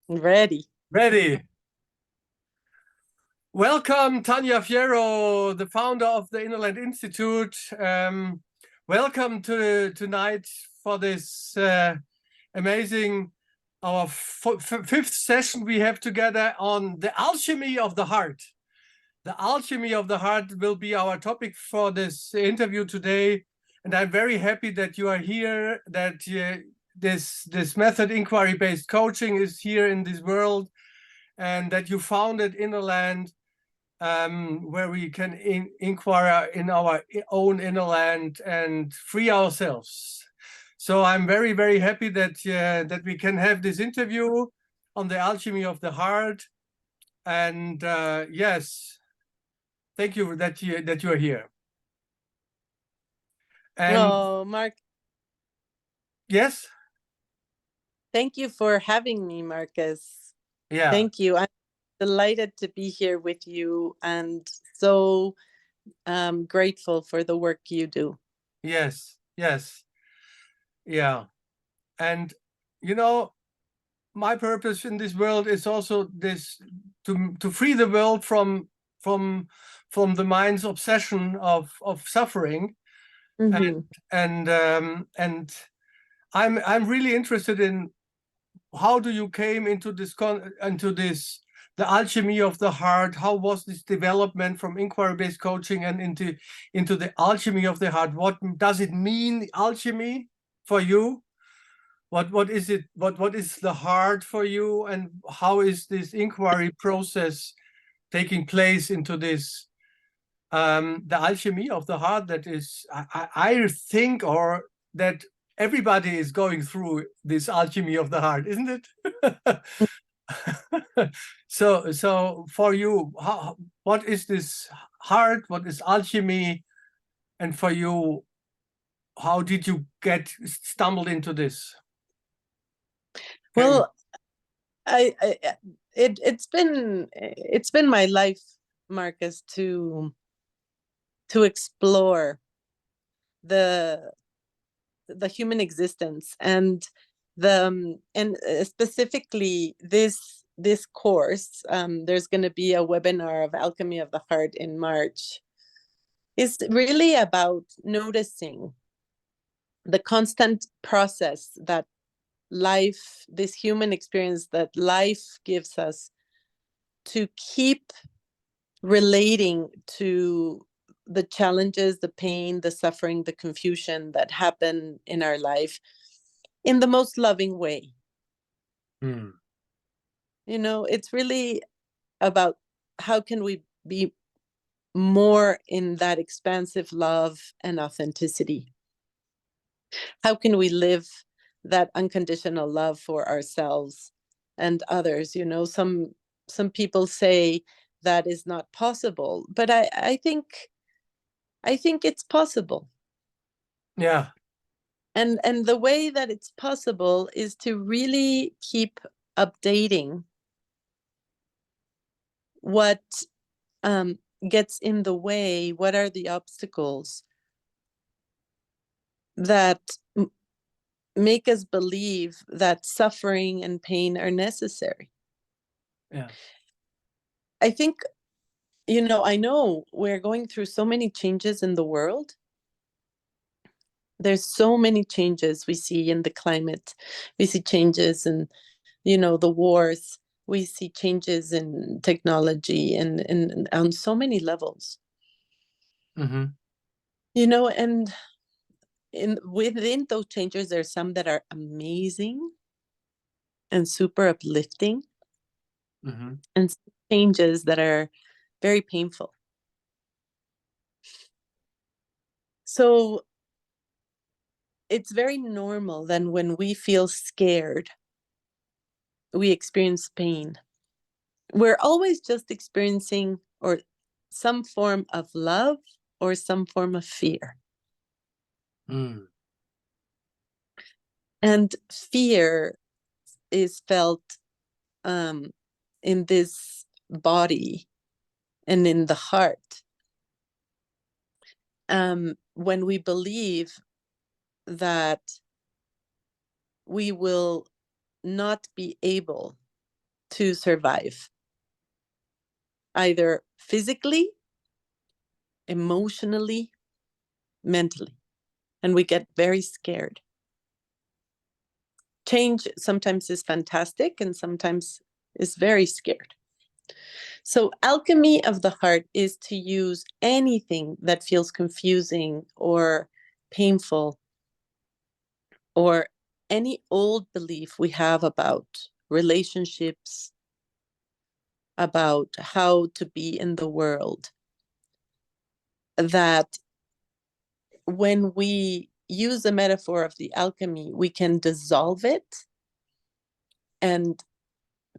Ready. Ready. Welcome, Tania Fierro, the founder of the Innerland Institute. Welcome to tonight for this amazing, our fifth session we have together on the alchemy of the heart. The alchemy of the heart will be our topic for this interview today. And I'm very happy that you are here, that this method inquiry-based coaching is here in this world, and that you founded Innerland, where we can inquire in our own inner land and free ourselves. So I'm very, very happy that that we can have this interview on the alchemy of the heart. And yes, thank you that you are here. And oh, Mark, yes, thank you for having me, Marcus. yeah, Thank you. I'm delighted to be here with you and so grateful for the work you do. yes, yes, yeah. And you know, my purpose in this world is also this, to free the world from the mind's obsession of suffering. Mm-hmm. And I'm really interested in how do you came into this the alchemy of the heart. How was this development from inquiry-based coaching and into the alchemy of the heart? What does it mean, alchemy, for you? What is it? What is the heart for you, and how is this inquiry process taking place into this the alchemy of the heart? That is, I think, or that everybody is going through this alchemy of the heart, isn't it? So for you, what is this heart? What is alchemy? And for you, how did you stumbled into this? Well, it's been my life, Marcus, to explore the human existence and specifically this course. There's going to be a webinar of alchemy of the heart in March. Is really about noticing the constant process that life, this human experience that life gives us, to keep relating to the challenges, the pain, the suffering, the confusion that happen in our life in the most loving way. You know, it's really about how can we be more in that expansive love and authenticity? How can we live that unconditional love for ourselves and others? You know, some people say that is not possible, but I think it's possible. Yeah. And the way that it's possible is to really keep updating what gets in the way. What are the obstacles that make us believe that suffering and pain are necessary? Yeah. I think, you know, I know we're going through so many changes in the world. There's so many changes we see in the climate. We see changes in, you know, the wars. We see changes in technology and on so many levels. Mm-hmm. You know, and within those changes, there's some that are amazing and super uplifting, Mm-hmm. and changes that are very painful. So it's very normal then when we feel scared, we experience pain. We're always just experiencing or some form of love or some form of fear. Mm. And fear is felt in this body and in the heart when we believe that we will not be able to survive, either physically, emotionally, mentally, and we get very scared. Change sometimes is fantastic and sometimes is very scared. So alchemy of the heart is to use anything that feels confusing or painful, or any old belief we have about relationships, about how to be in the world, that when we use the metaphor of the alchemy, we can dissolve it and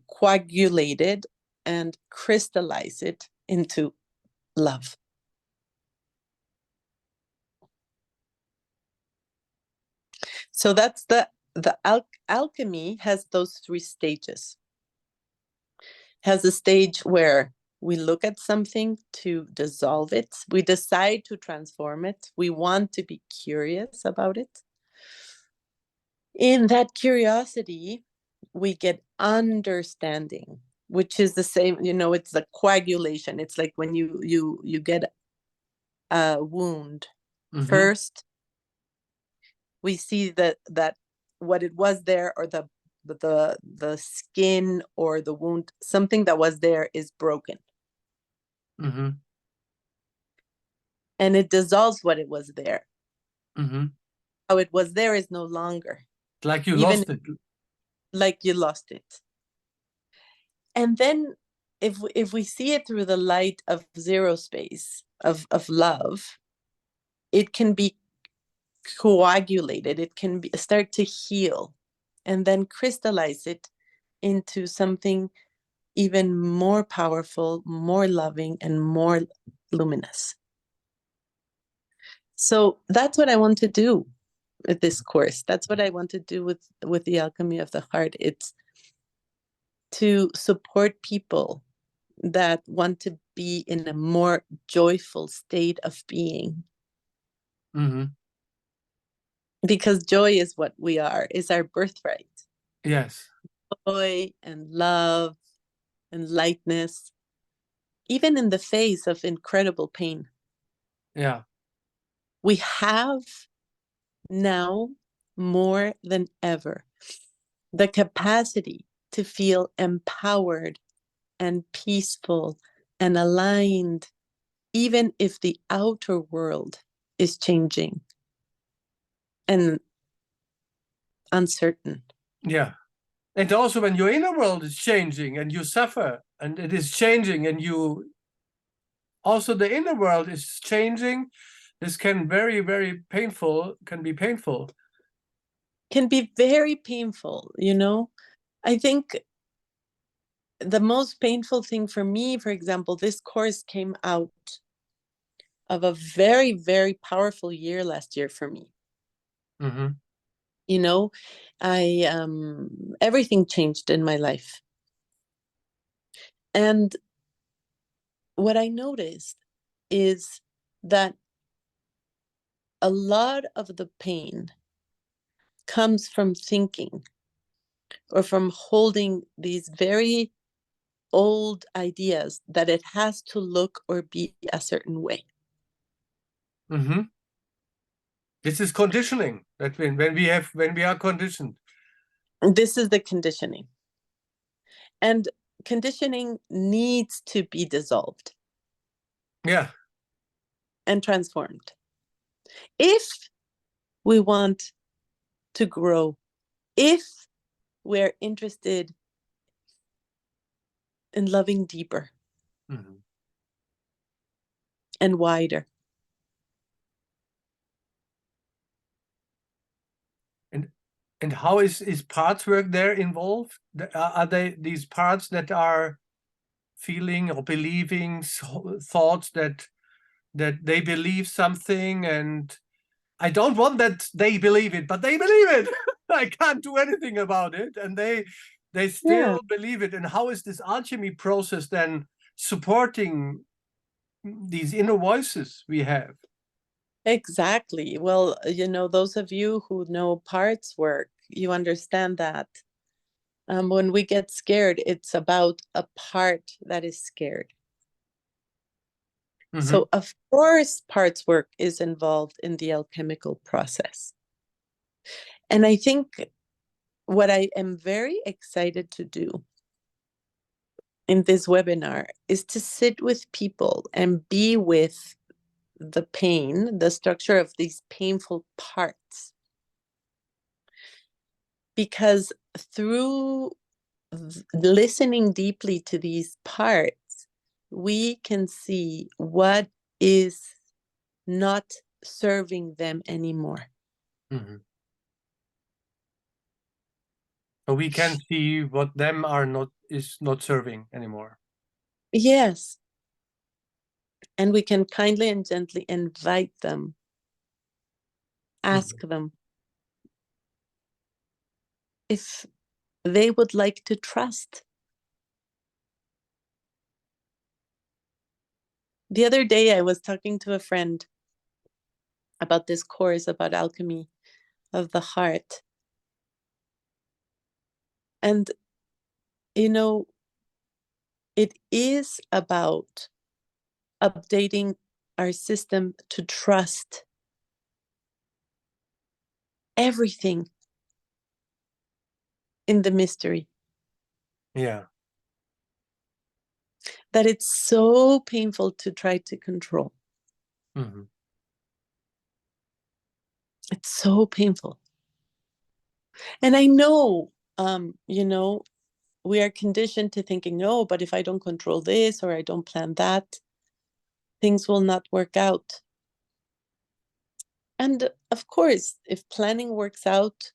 coagulate it and crystallize it into love. So that's the alchemy has those 3 stages. Has a stage where we look at something to dissolve it. We decide to transform it. We want to be curious about it. In that curiosity, we get understanding, which is the same, it's the coagulation. It's like when you get a wound. Mm-hmm. First, we see that what it was there, or the skin or the wound, something that was there is broken. Mm-hmm. And it dissolves what it was there. Mm-hmm. How it was there is no longer. Like you lost it. Like you lost it. And then if we see it through the light of zero space, of love, it can be coagulated. It can start to heal and then crystallize it into something even more powerful, more loving, and more luminous. So that's what I want to do with this course. That's what I want to do with the alchemy of the heart. It's to support people that want to be in a more joyful state of being. Mm-hmm. Because joy is what we are, is our birthright. Yes. Joy and love and lightness, even in the face of incredible pain. Yeah. We have now more than ever the capacity to feel empowered and peaceful and aligned, even if the outer world is changing and uncertain. Yeah. And also when your inner world is changing and you suffer and it is changing, and you also the inner world is changing, this can very, very painful, can be painful. Can be very painful, I think the most painful thing for me, for example, this course came out of a very, very powerful year last year for me. Mm-hmm. Everything changed in my life. And what I noticed is that a lot of the pain comes from thinking or from holding these very old ideas that it has to look or be a certain way. Mm-hmm. This is conditioning. That when we are conditioned. This is the conditioning. And conditioning needs to be dissolved. Yeah. And transformed. If we want to grow, if we're interested in loving deeper, mm-hmm. and wider. And how is parts work there involved? Are they these parts that are feeling or believing thoughts that they believe something, and I don't want that they believe it, but they believe it. I can't do anything about it, and they still believe it. And how is this alchemy process then supporting these inner voices we have? Exactly. Well, those of you who know parts work, you understand that When we get scared, it's about a part that is scared. Mm-hmm. So of course, parts work is involved in the alchemical process. And I think what I am very excited to do in this webinar is to sit with people and be with the pain, the structure of these painful parts. Because through listening deeply to these parts, we can see what is not serving them anymore. Mm-hmm. So we can see what them is not serving anymore. Yes. And we can kindly and gently invite them, ask them if they would like to trust. The other day, I was talking to a friend about this course about alchemy of the heart. And, you know, it is about updating our system to trust everything in the mystery. Yeah. That it's so painful to try to control. Mm-hmm. It's so painful. And I know, you know, we are conditioned to thinking, no, but if I don't control this or I don't plan that, things will not work out. And of course, if planning works out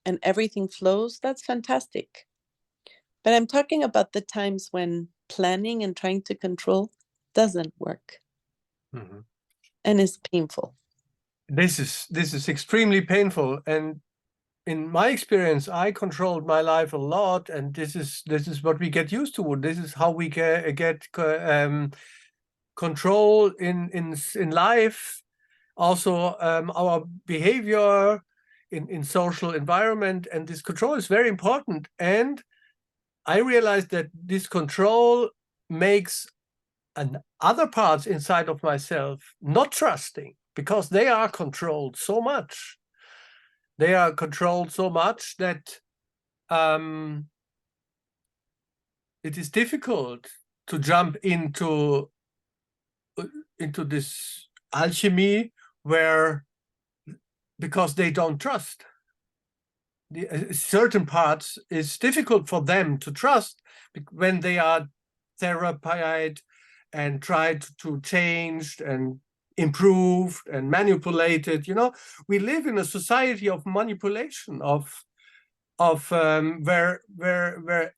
and everything flows, that's fantastic. But I'm talking about the times when planning and trying to control doesn't work and is painful. This is extremely painful, and in my experience, I controlled my life a lot, and this is what we get used to. This is how we get control in life, also our behavior in social environment, and this control is very important. And I realized that this control makes other parts inside of myself not trusting, because they are controlled so much. They are controlled so much that it is difficult to jump into this alchemy where, because they don't trust. Certain parts is difficult for them to trust when they are therapied and tried to change and improved and manipulated. You know, we live in a society of manipulation, of where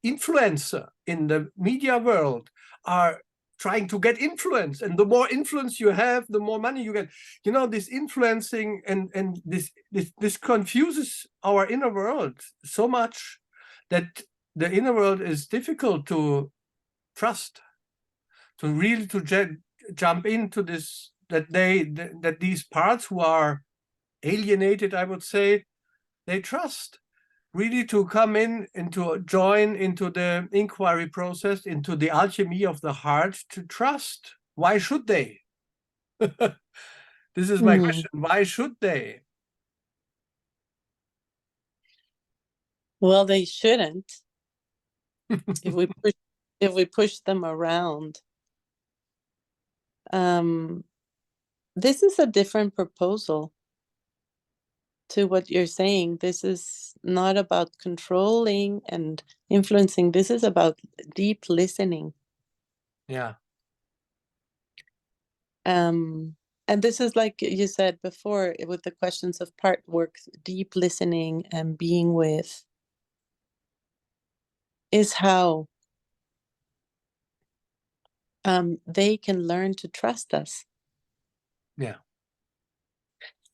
influencer in the media world are trying to get influence, and the more influence you have, the more money you get. You know, this influencing and this confuses our inner world so much that the inner world is difficult to trust, to really jump into this, that these parts who are alienated, I would say, they trust, really to come in and to join into the inquiry process, into the alchemy of the heart, to trust. Why should they? This is my question. Why should they? Well, they shouldn't. if we push them around. This is a different proposal to what you're saying. This is not about controlling and influencing. This is about deep listening. Yeah. And this is, like you said before, with the questions of part work, deep listening and being with is how they can learn to trust us. Yeah.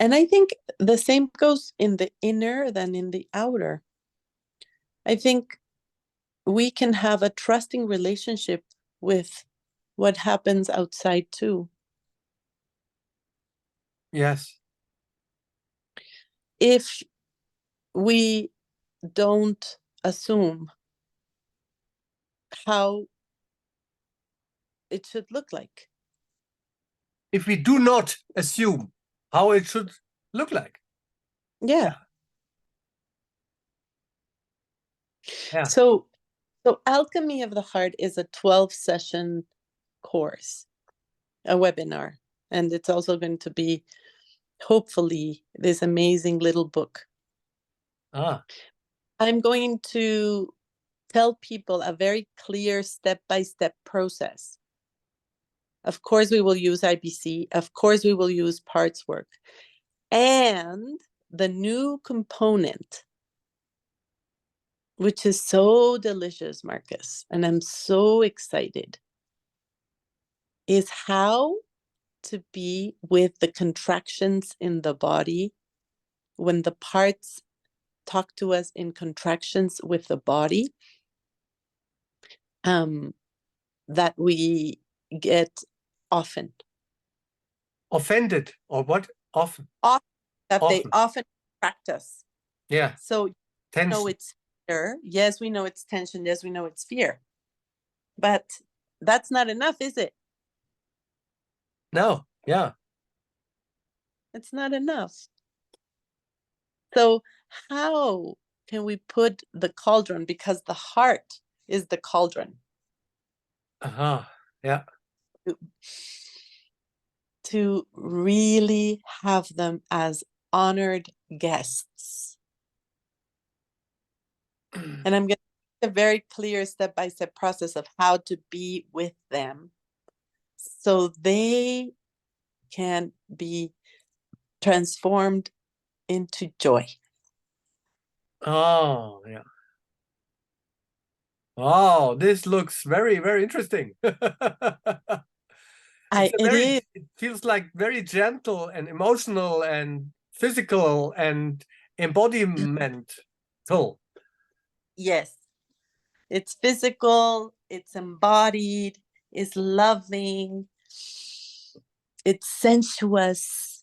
And I think the same goes in the inner than in the outer. I think we can have a trusting relationship with what happens outside too. Yes. If we don't assume how it should look like. If we do not assume how it should look like. Yeah. Yeah. So Alchemy of the Heart is a 12-session course, a webinar, and it's also going to be, hopefully, this amazing little book. I'm going to tell people a very clear step-by-step process. Of course, we will use IBC. Of course, we will use parts work. And the new component, which is so delicious, Marcus, and I'm so excited, is how to be with the contractions in the body when the parts talk to us in contractions with the body, that we get often. Offended, or what? Often. That often. They often practice. Yeah. So tension. know it's fear. Yes, we know it's tension. Yes, we know it's fear. But that's not enough, is it? No. Yeah. It's not enough. So how can we put the cauldron, because the heart is the cauldron. Yeah. To really have them as honored guests. And I'm going to give a very clear step-by-step process of how to be with them so they can be transformed into joy. Oh, yeah. Oh, this looks very, very interesting. It feels like very gentle and emotional and physical and embodiment. So, yes, it's physical, it's embodied, it's loving, it's sensuous.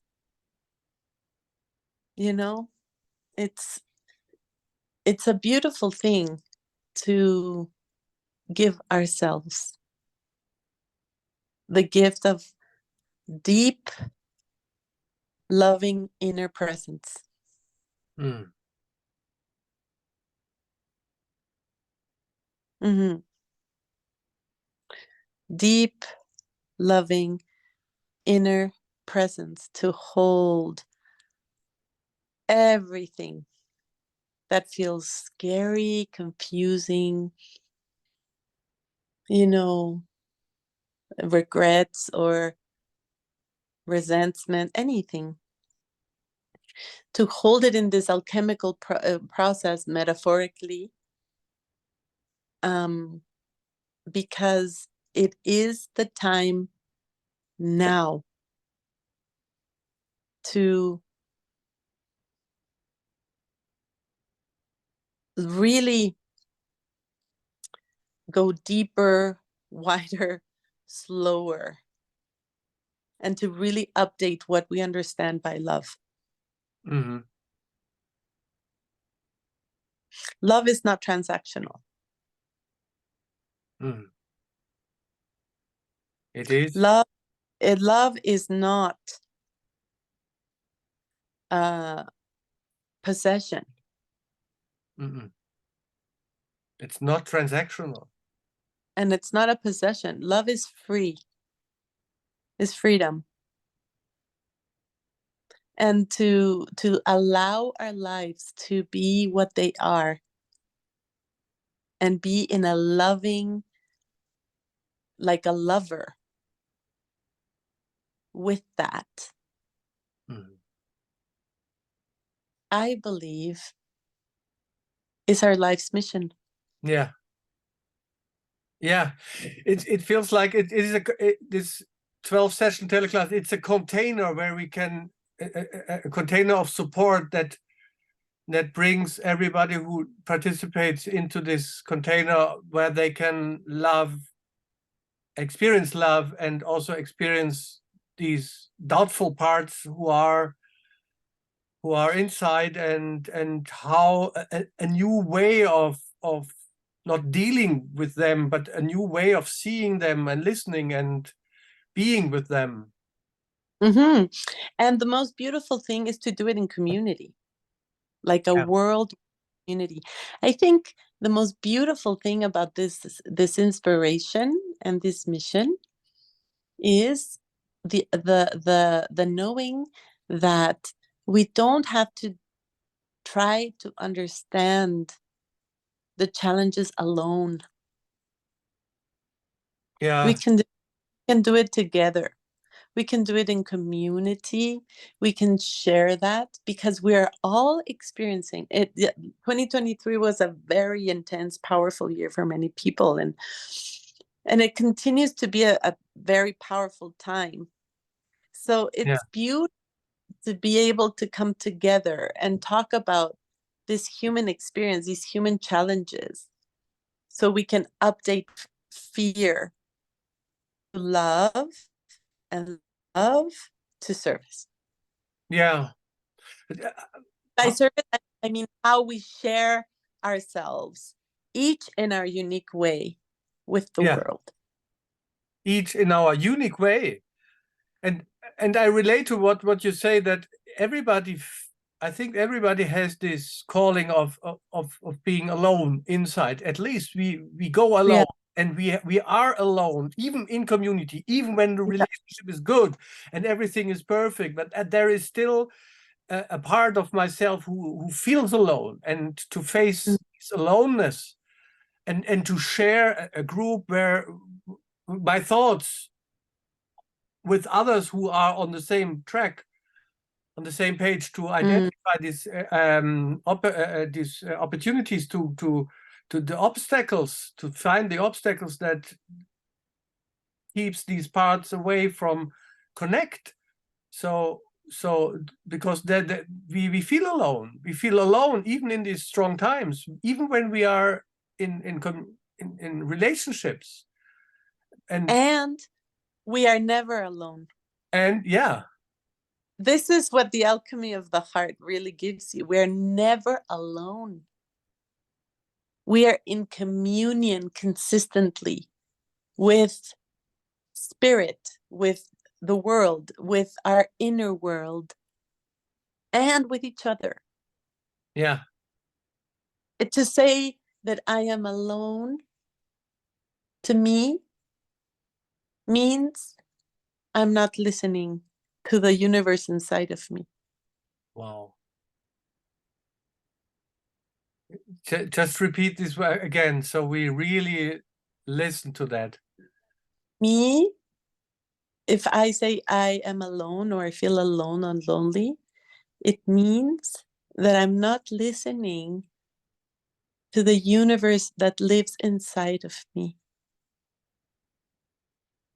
You know, it's a beautiful thing to give ourselves the gift of deep, loving inner presence. Deep, loving inner presence to hold everything that feels scary, confusing, regrets or resentment, anything. To hold it in this alchemical process, metaphorically, because it is the time now to really go deeper, wider, slower, and to really update what we understand by love. Love is not transactional. It is. Love is not possession. It's not transactional. And it's not a possession. Love is free. Is freedom. And to allow our lives to be what they are and be in a loving, like a lover with that, I believe, is our life's mission. Yeah. Yeah. It feels like it is this 12-session teleclass. It's a container where we can, a container of support that brings everybody who participates into this container, where they can experience love, and also experience these doubtful parts who are inside, and how a new way of not dealing with them, but a new way of seeing them and listening and being with them. Mm-hmm. And the most beautiful thing is to do it in community, like a world community. I think the most beautiful thing about this inspiration and this mission is the knowing that we don't have to try to understand the challenges alone. Yeah. We can do it together. We can do it in community. We can share that because we are all experiencing it. 2023 was a very intense, powerful year for many people, and it continues to be a very powerful time. So it's beautiful to be able to come together and talk about this human experience, these human challenges, so we can update fear to love and love to service. Yeah. By service, I mean how we share ourselves, each in our unique way, with the world. Each in our unique way. And I relate to what you say, that everybody, I think everybody has this calling of being alone inside. At least we go alone, and we are alone, even in community, even when the relationship is good and everything is perfect. But there is still a part of myself who feels alone, and to face this aloneness and to share a group where my thoughts with others who are on the same track, on the same page, to identify these opportunities to the obstacles, to find the obstacles that keeps these parts away from connect. So because we feel alone. We feel alone even in these strong times, even when we are in relationships. And we are never alone. And this is what the alchemy of the heart really gives you. We're never alone. We are in communion consistently with spirit, with the world, with our inner world, and with each other. Yeah. To say that I am alone, to me, means I'm not listening to the universe inside of me. Wow. Just repeat this again, so we really listen to that. Me, if I say I am alone or I feel alone and lonely, it means that I'm not listening to the universe that lives inside of me.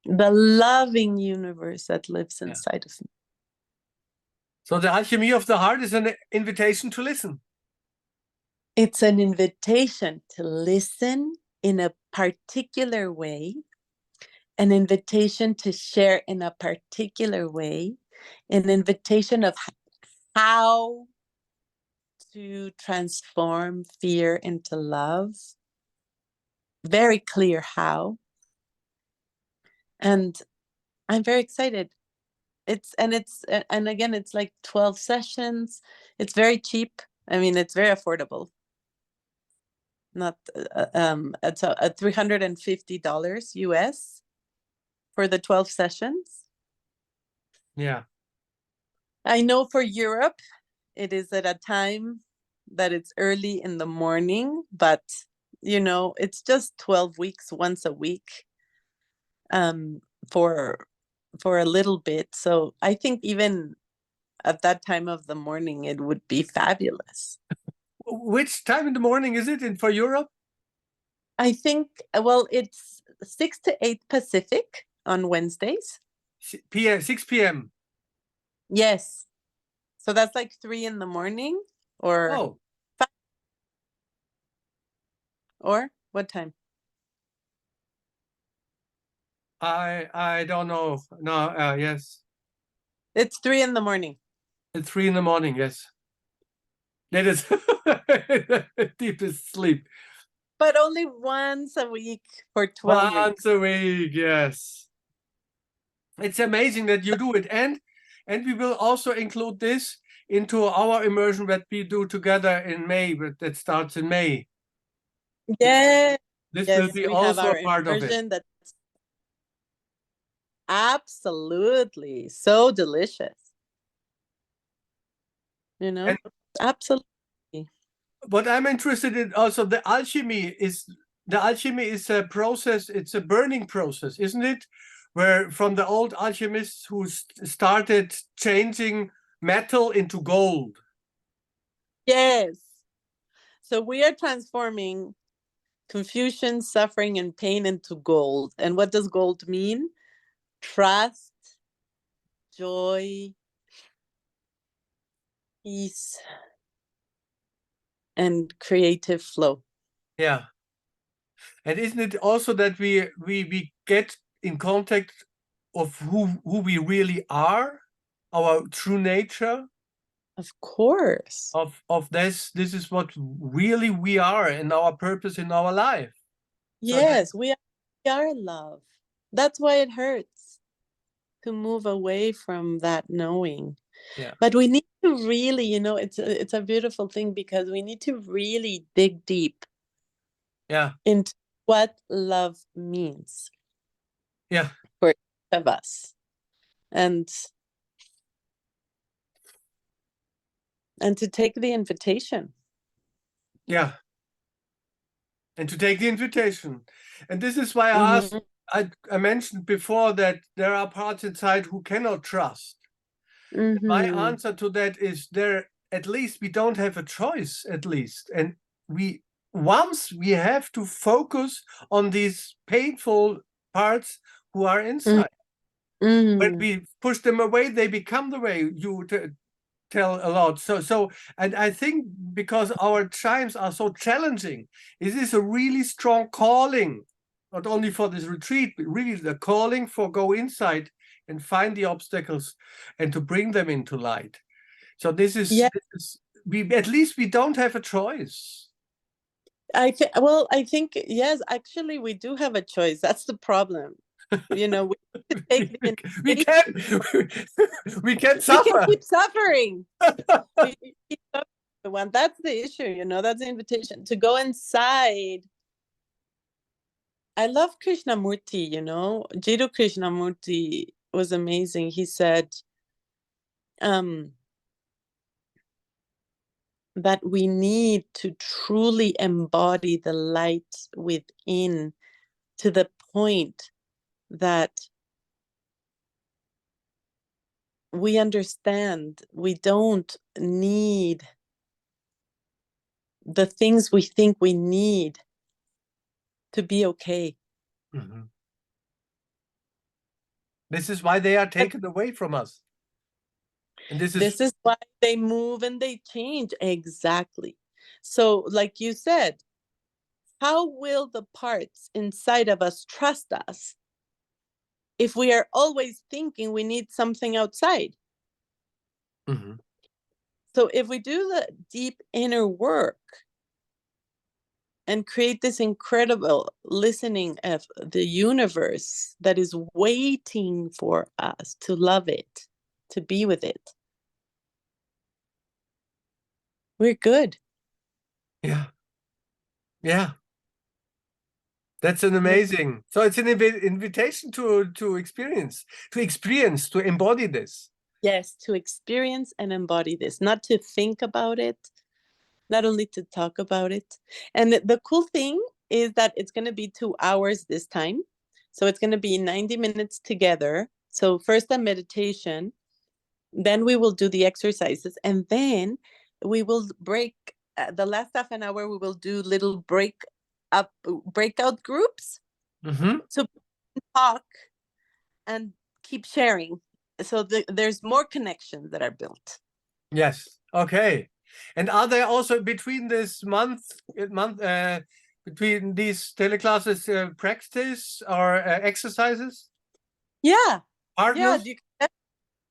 The loving universe that lives inside of me. So the alchemy of the heart is an invitation to listen. It's an invitation to listen in a particular way, an invitation to share in a particular way, an invitation of how to transform fear into love. Very clear how. And I'm very excited. And again, it's like 12 sessions. It's very cheap. I mean, it's very affordable. Not it's a $350 US for the 12 sessions. Yeah. I know for Europe, it is at a time that it's early in the morning, but it's just 12 weeks, once a week, for a little bit. So I think even at that time of the morning, it would be fabulous. Which time in the morning is it for Europe? I think, well, it's 6 to 8 Pacific on Wednesdays. 6 p.m. Yes. So that's like 3 in the morning, or 5, or what time? I don't know. No, yes. It's 3 in the morning. It's 3 in the morning, yes. That is deepest sleep. but only once a week for 12 weeks. Once a week, yes. It's amazing that you do it. And we will also include this into our immersion that we do together in May, but that starts in May. Yeah. This Yes, will be we have also our a part of it. immersion that's absolutely so delicious. You know, And absolutely. what I'm interested in also, the alchemy is a process, it's a burning process, isn't it? Where from the old alchemists who started changing metal into gold. Yes. So we are transforming confusion, suffering, and pain into gold. And what does gold mean? Trust, joy, peace, and creative flow. Yeah. And isn't it also that we get in contact of who we really are, our true nature? Of course. Of this is what really we are and our purpose in our life. Yes, we are love. That's why it hurts to move away from that knowing. Yeah. But we need to really, you know, it's a beautiful thing because we need to really dig deep. Yeah. Into what love means. Yeah. For each of us. And to take the invitation. Yeah. And to take the invitation. And this is why I asked, I mentioned before that there are parts inside who cannot trust. My answer to that is at least we don't have a choice, at least. And once we have to focus on these painful parts who are inside. When we push them away, they become the way you tell a lot. And I think because our times are so challenging, it is a really strong calling, not only for this retreat, but really the calling for go inside and find the obstacles and to bring them into light. So this is at least we don't have a choice. I think yes, actually we do have a choice. That's the problem. You know, we can suffer. We can keep suffering. We keep suffering. That's the issue, you know, that's the invitation to go inside. I love Krishnamurti, you know, Jiddu Krishnamurti was amazing. He said that we need to truly embody the light within to the point that we understand we don't need the things we think we need to be okay. This is why they are taken away from us. And this is why they move and they change. Exactly. So, like you said, how will the parts inside of us trust us if we are always thinking we need something outside? So if we do the deep inner work and create this incredible listening of the universe that is waiting for us to love it, to be with it, we're good. Yeah. That's an amazing. So it's an invitation to experience, to embody this. Yes, to experience and embody this, not to think about it, not only to talk about it. And the cool thing is that it's going to be 2 hours this time. So it's going to be 90 minutes together. So first a meditation, then we will do the exercises, and then we will break the last half an hour. We will do little breakout groups. So talk and keep sharing. So there's more connections that are built. Yes. Okay. And are there also between this between these teleclasses practice or exercises? Yeah. Partners? Yeah, you can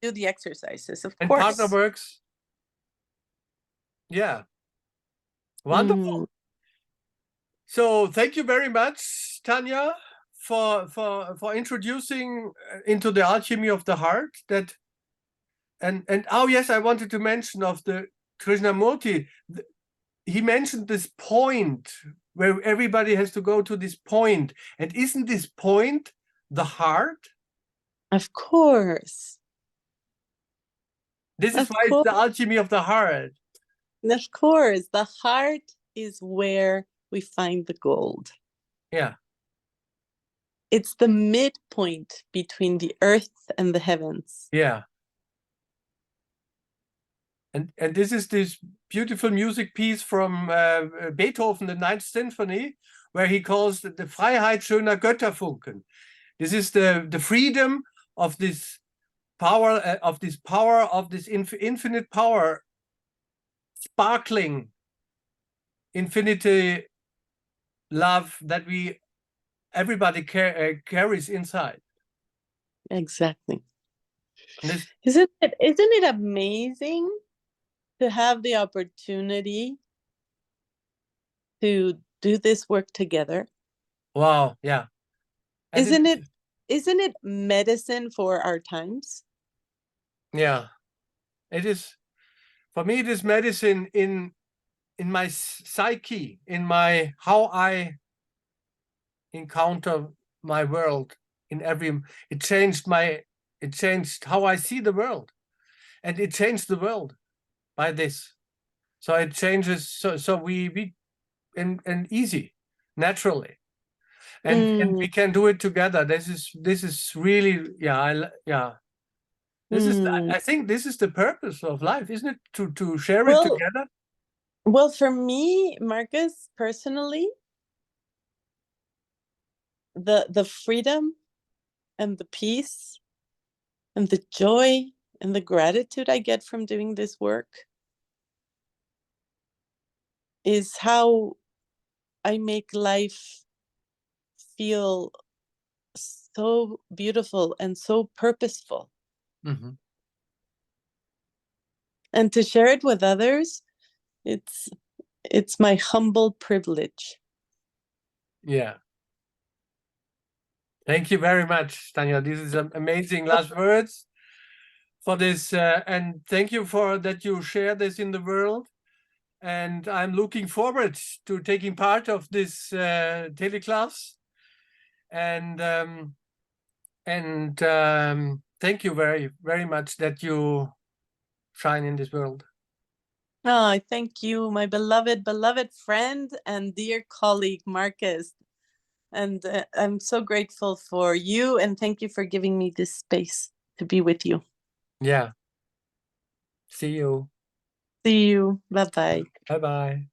do the exercises, of and course. partner works? Yeah. Wonderful. So thank you very much, Tania, for introducing into the alchemy of the heart. That and oh yes, I wanted to mention of the Krishnamurti. He mentioned this point where everybody has to go to this point, and isn't this point the heart? Of course. This is Of why it's course. the alchemy of the heart. Of course, the heart is where we find the gold. Yeah. It's the midpoint between the earth and the heavens. Yeah. And this is this beautiful music piece from Beethoven, the Ninth Symphony, where he calls the Freiheit schöner Götterfunken. This is the freedom of this power, of this infinite power, sparkling infinity love that everybody carries inside. Exactly. This, isn't it amazing to have the opportunity to do this work together? wow, yeah. And isn't it medicine for our times? Yeah, it is. For me, it is medicine in my psyche, in my how I encounter my world. It changed how I see the world, and it changed the world by this. So it changes. So we and easy, naturally, and we can do it together. This is really, yeah. I think this is the purpose of life, isn't it? To share it together. Well, for me, Marcus, personally, the freedom and the peace and the joy and the gratitude I get from doing this work is how I make life feel so beautiful and so purposeful. Mm-hmm. And to share it with others, it's my humble privilege. Yeah. Thank you very much, Tania. This is amazing last words for this, and thank you for that you share this in the world. And I'm looking forward to taking part of this teleclass. And thank you very, very much that you shine in this world. Oh, thank you, my beloved friend and dear colleague, Marcus. And I'm so grateful for you, and thank you for giving me this space to be with you. Yeah. See you. See you. Bye-bye. Bye-bye.